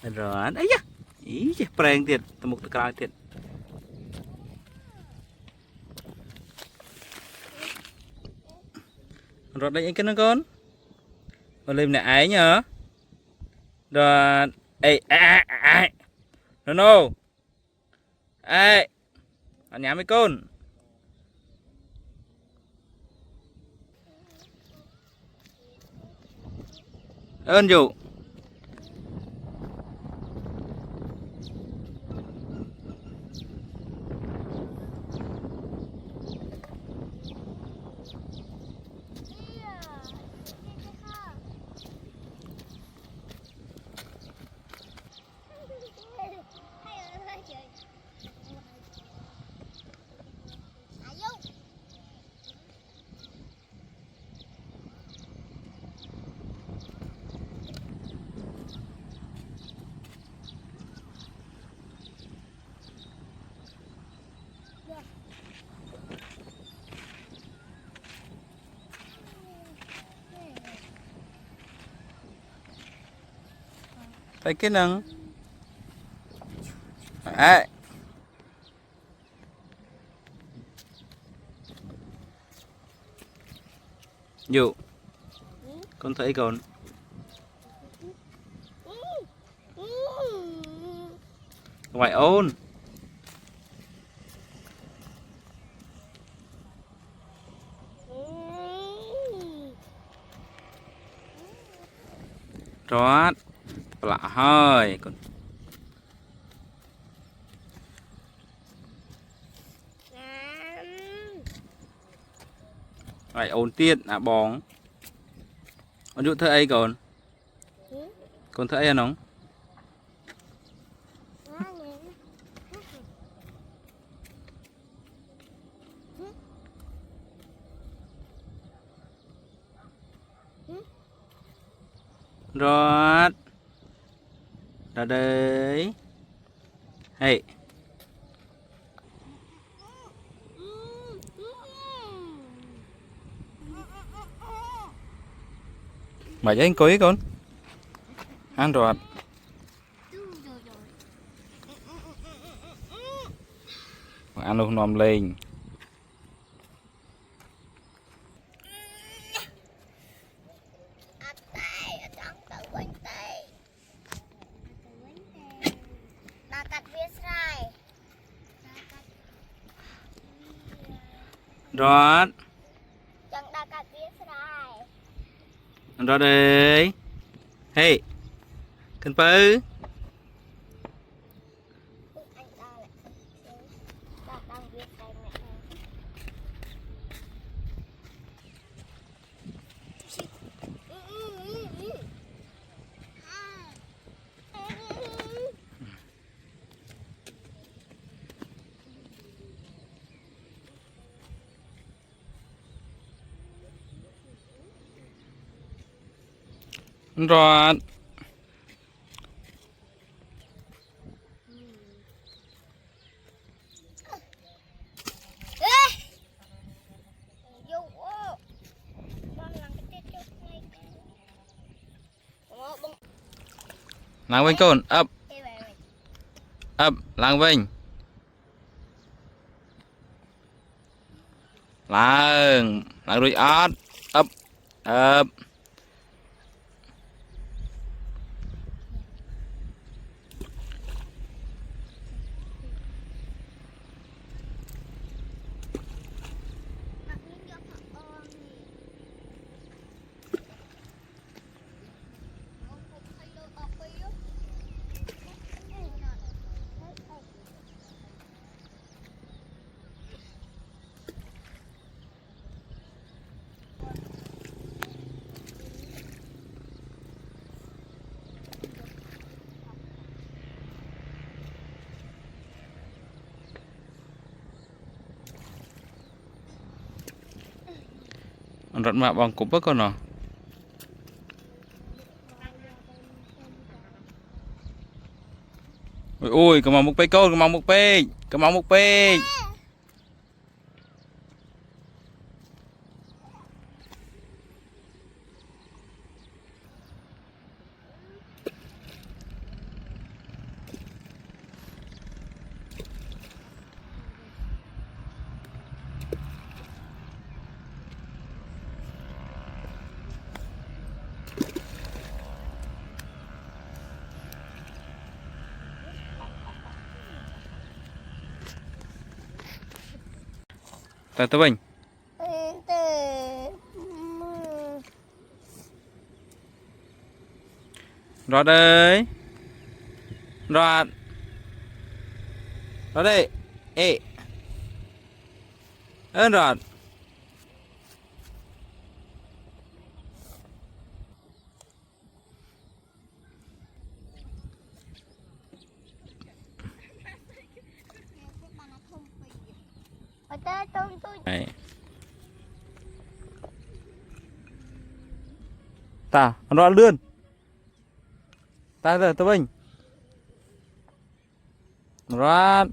rồi ấy da ý chứ preng thiệt một cái thiệt rồi đây cái nó con lên này ấy nhở rồi ê no no ê anh nhà mấy con ơn dụ tại cái nâng à dụ con thấy con ngoài ôn rót lạ hơi con ngoài ôn tiết à bóng con dụ thấy ấy con thấy ấy không rót ra đây hey mà cho anh coi con ăn rồi ăn luôn nòm lên rót rót đây hey cần bự rót lang bên con ấp lang bên lang rồi ớt ấp ấp rợn mạ bằng cục bớt con nào ôi ôi cầm một bê con cầm một bê cầm một bê tới bình rót ơi rót rót đây ê ơn rót này ta rót lươn ta giờ tới bình rót